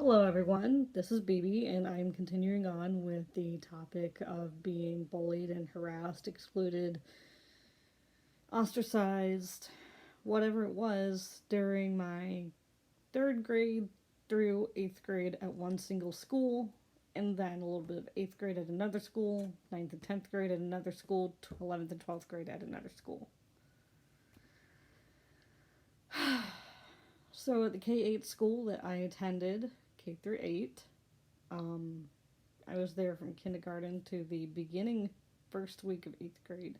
Hello, everyone. This is BB, and I'm continuing on with the topic of being bullied and harassed, excluded, ostracized, whatever it was during my third grade through eighth grade at one single school, and then a little bit of eighth grade at another school, ninth and 10th grade at another school, 11th and 12th grade at another school. So at the K-8 school that I attended, K through 8, um, I was there from kindergarten to the beginning first week of eighth grade.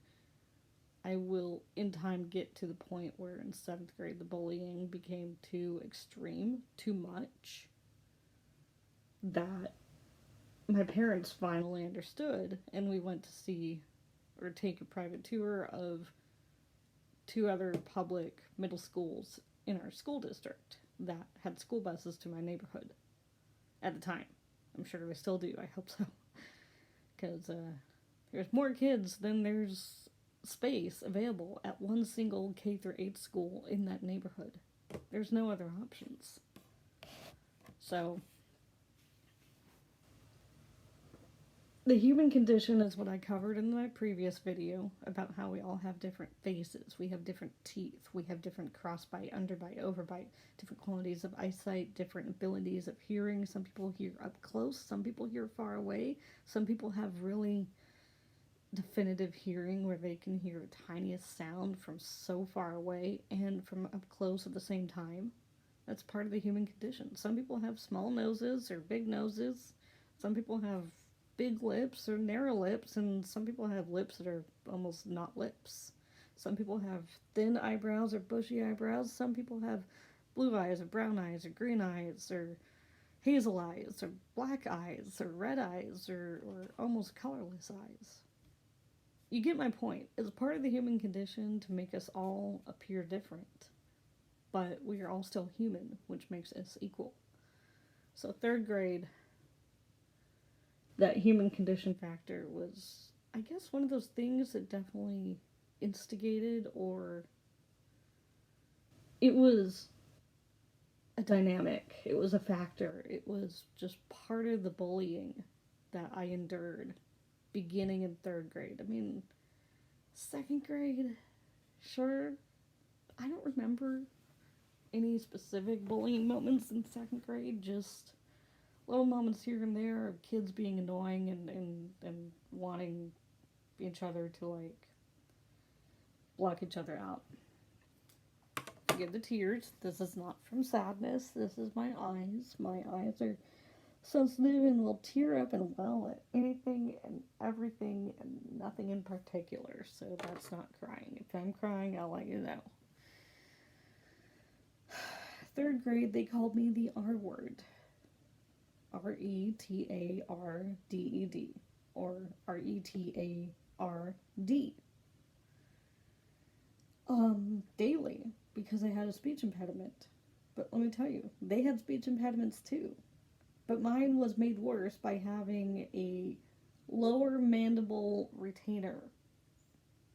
I will in time get to the point where in seventh grade the bullying became too extreme, too much, that my parents finally understood, and we went to see or take a private tour of two other public middle schools in our school district that had school buses to my neighborhood at the time. I'm sure they still do. I hope so. Because there's more kids than there's space available at one single K through 8 school in that neighborhood. There's no other options. So, the human condition is what I covered in my previous video about how we all have different faces. We have different teeth. We have different crossbite, underbite, overbite, different qualities of eyesight, different abilities of hearing. Some people hear up close, some people hear far away. Some people have really definitive hearing where they can hear the tiniest sound from so far away and from up close at the same time. That's part of the human condition. Some people have small noses or big noses. Some people have big lips or narrow lips, and some people have lips that are almost not lips. Some people have thin eyebrows or bushy eyebrows. Some people have blue eyes or brown eyes or green eyes or hazel eyes or black eyes or red eyes or almost colorless eyes. You get my point. It's part of the human condition to make us all appear different, but we are all still human, which makes us equal. So, third grade, that human condition factor was, I guess, one of those things that definitely instigated, or it was a dynamic, it was a factor, it was just part of the bullying that I endured beginning in third grade. I mean, second grade, sure, I don't remember any specific bullying moments in second grade, just little moments here and there of kids being annoying and wanting each other to, like, block each other out. Forgive the tears. This is not from sadness. This is my eyes. My eyes are sensitive and will tear up and well at anything and everything and nothing in particular. So that's not crying. If I'm crying, I'll let you know. Third grade, they called me the R word. Retarded, or Retard, daily, because I had a speech impediment. But let me tell you, they had speech impediments too. But mine was made worse by having a lower mandible retainer.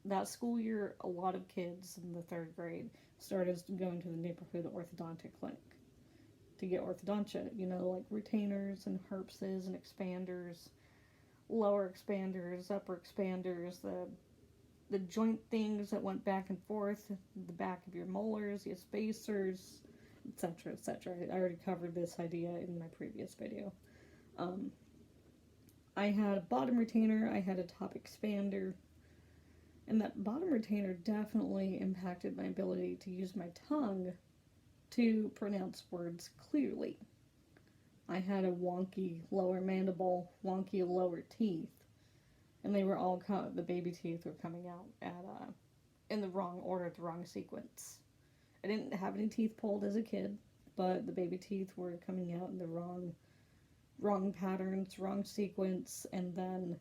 That school year, a lot of kids in the third grade started going to the neighborhood orthodontic clinic to get orthodontia, like retainers and herpses and expanders, lower expanders, upper expanders, the joint things that went back and forth, the back of your molars, your spacers, etc., etc. I already covered this idea in my previous video. I had a bottom retainer, I had a top expander, and that bottom retainer definitely impacted my ability to use my tongue to pronounce words clearly. I had a wonky lower mandible, wonky lower teeth, and they were all the baby teeth were coming out in the wrong order, the wrong sequence. I didn't have any teeth pulled as a kid, but the baby teeth were coming out in the wrong patterns, wrong sequence, and then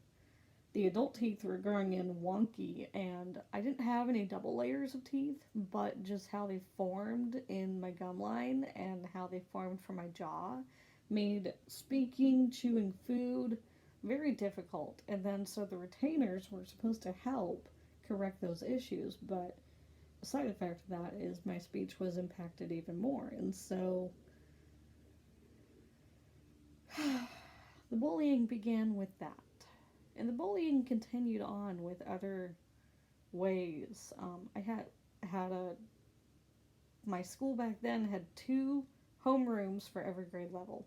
the adult teeth were growing in wonky, and I didn't have any double layers of teeth, but just how they formed in my gum line and how they formed from my jaw made speaking, chewing food very difficult. And then so the retainers were supposed to help correct those issues, but a side effect of that is my speech was impacted even more. And so The bullying began with that. And the bullying continued on with other ways. I had a my school back then had 2 homerooms for every grade level.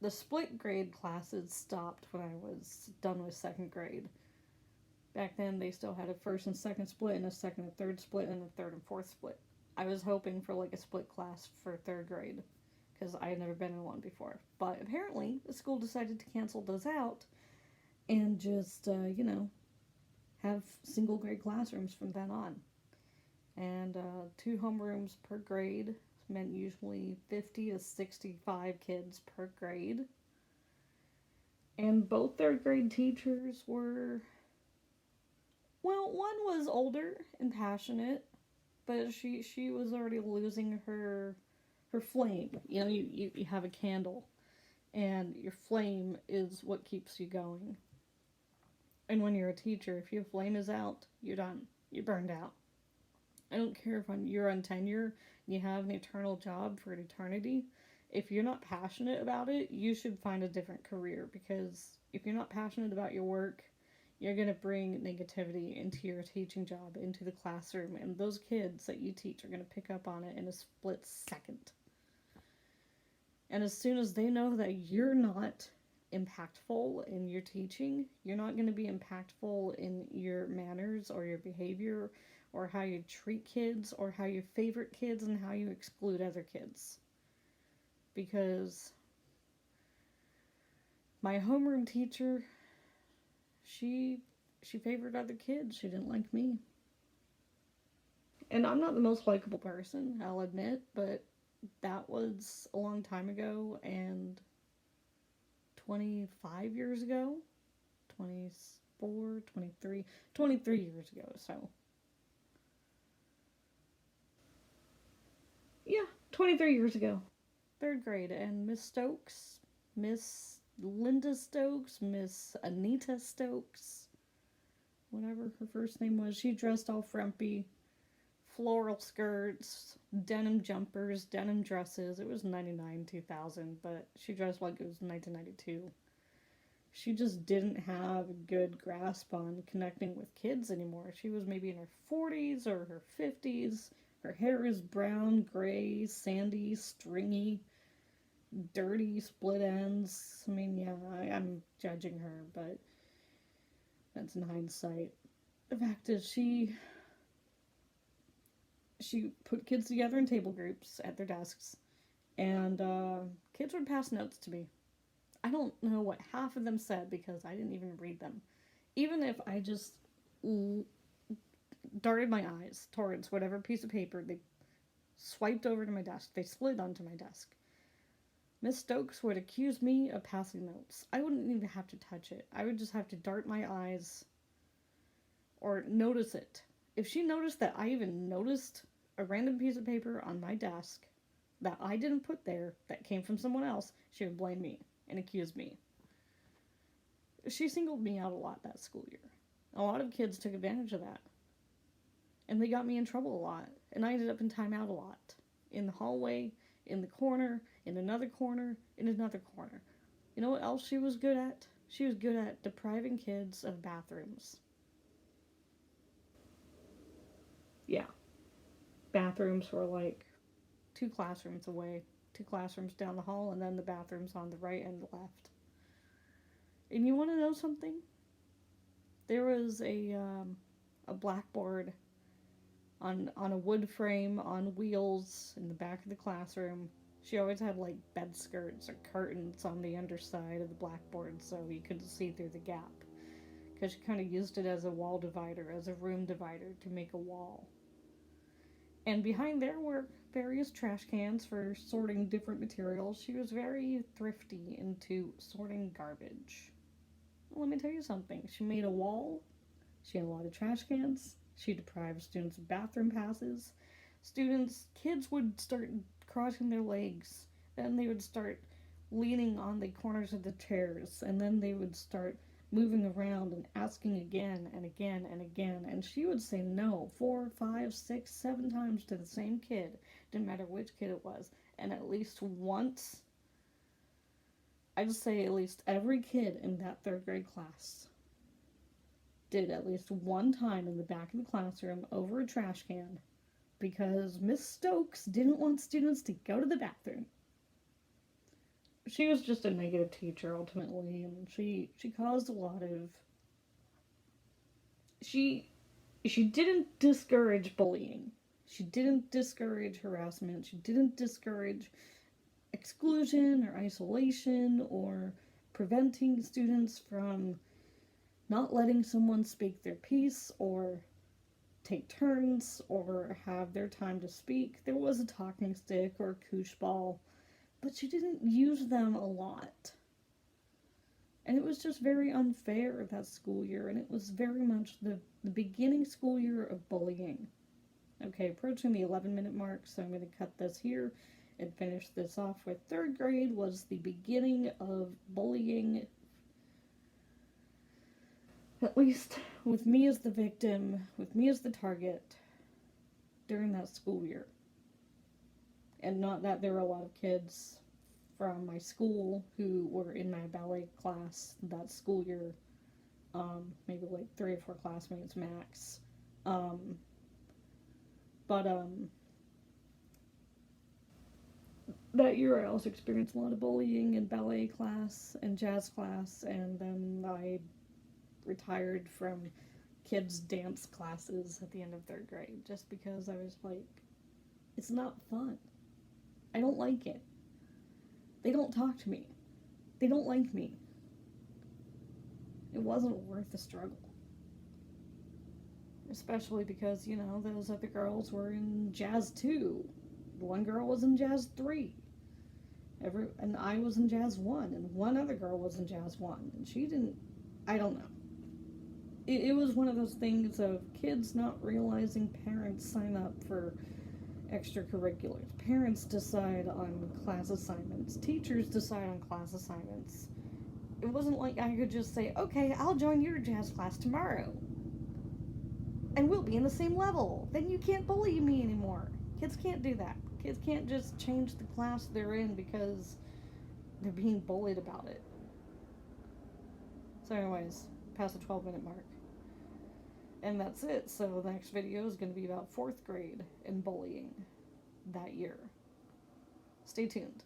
The split grade classes stopped when I was done with 2nd grade. Back then, they still had a 1st and 2nd split, and a 2nd and 3rd split, and a 3rd and 4th split. I was hoping for like a split class for 3rd grade because I had never been in one before. But apparently, the school decided to cancel those out and just, have single grade classrooms from then on. And 2 homerooms per grade meant usually 50 to 65 kids per grade. And both 3rd grade teachers were, well, one was older and passionate, but she was already losing her flame. You have a candle, and your flame is what keeps you going. And when you're a teacher, if your flame is out, you're done. You're burned out. I don't care if you're on tenure and you have an eternal job for an eternity. If you're not passionate about it, you should find a different career, because if you're not passionate about your work, you're going to bring negativity into your teaching job, into the classroom, and those kids that you teach are going to pick up on it in a split second. And as soon as they know that you're not impactful in your teaching, you're not going to be impactful in your manners or your behavior or how you treat kids or how you favorite kids and how you exclude other kids. Because my homeroom teacher, she favored other kids. She didn't like me. And I'm not the most likable person, I'll admit, but that was a long time ago, and 25 years ago, 24, 23 years ago, so. Yeah, 23 years ago. 3rd grade, and Miss Stokes, Miss Linda Stokes, Miss Anita Stokes, whatever her first name was, she dressed all frumpy, floral skirts, denim jumpers, denim dresses. It was 99, 2000, but she dressed like it was 1992. She just didn't have a good grasp on connecting with kids anymore. She was maybe in her 40s or her 50s. Her hair is brown, gray, sandy, stringy, dirty, split ends. I mean, yeah, I'm judging her, but that's in hindsight. The fact is, she put kids together in table groups at their desks, and kids would pass notes to me. I don't know what half of them said because I didn't even read them. Even if I just darted my eyes towards whatever piece of paper they swiped over to my desk, they slid onto my desk, Miss Stokes would accuse me of passing notes. I wouldn't even have to touch it. I would just have to dart my eyes or notice it. If she noticed that I even noticed a random piece of paper on my desk that I didn't put there, that came from someone else, she would blame me and accuse me. She singled me out a lot that school year. A lot of kids took advantage of that. And they got me in trouble a lot. And I ended up in timeout a lot. In the hallway, in the corner, in another corner, in another corner. You know what else she was good at? She was good at depriving kids of bathrooms. Yeah. Bathrooms were like 2 classrooms away. 2 classrooms down the hall, and then the bathrooms on the right and the left. And you want to know something? There was a blackboard on a wood frame on wheels in the back of the classroom. She always had like bed skirts or curtains on the underside of the blackboard so you couldn't see through the gap. Because she kind of used it as a wall divider, as a room divider to make a wall. And behind there were various trash cans for sorting different materials. She was very thrifty into sorting garbage. Well, let me tell you something. She made a wall. She had a lot of trash cans. She deprived students of bathroom passes. Kids would start crossing their legs. Then they would start leaning on the corners of the chairs. And then they would start moving around and asking again and again and again. And she would say no 4, 5, 6, 7 times to the same kid. Didn't matter which kid it was. And at least once I'd say at least every kid in that third grade class did at least one time in the back of the classroom over a trash can because Miss Stokes didn't want students to go to the bathroom. She was just a negative teacher ultimately, and she caused a lot of she didn't discourage bullying. She didn't discourage harassment. She didn't discourage exclusion or isolation or preventing students from not letting someone speak their piece or take turns or have their time to speak. There was a talking stick or a koosh ball, but she didn't use them a lot. And it was just very unfair that school year, and it was very much the beginning school year of bullying. Okay, approaching the 11-minute mark, so I'm going to cut this here and finish this off with third grade was the beginning of bullying, at least with me as the victim, with me as the target during that school year. And not that there were a lot of kids from my school who were in my ballet class that school year, maybe like 3 or 4 classmates max. That year I also experienced a lot of bullying in ballet class and jazz class, and then I retired from kids' dance classes at the end of third grade just because I was like, it's not fun. I don't like it. They don't talk to me. They don't like me. It wasn't worth the struggle. Especially because, you know, those other girls were in jazz 2. One girl was in jazz 3. And I was in jazz 1. And one other girl was in jazz 1. And she didn't, I don't know. It was one of those things of kids not realizing parents sign up for extracurriculars. Parents decide on class assignments. Teachers decide on class assignments. It wasn't like I could just say, okay, I'll join your jazz class tomorrow. And we'll be in the same level. Then you can't bully me anymore. Kids can't do that. Kids can't just change the class they're in because they're being bullied about it. So anyways, past the 12-minute mark. And that's it. So the next video is going to be about 4th grade and bullying that year. Stay tuned.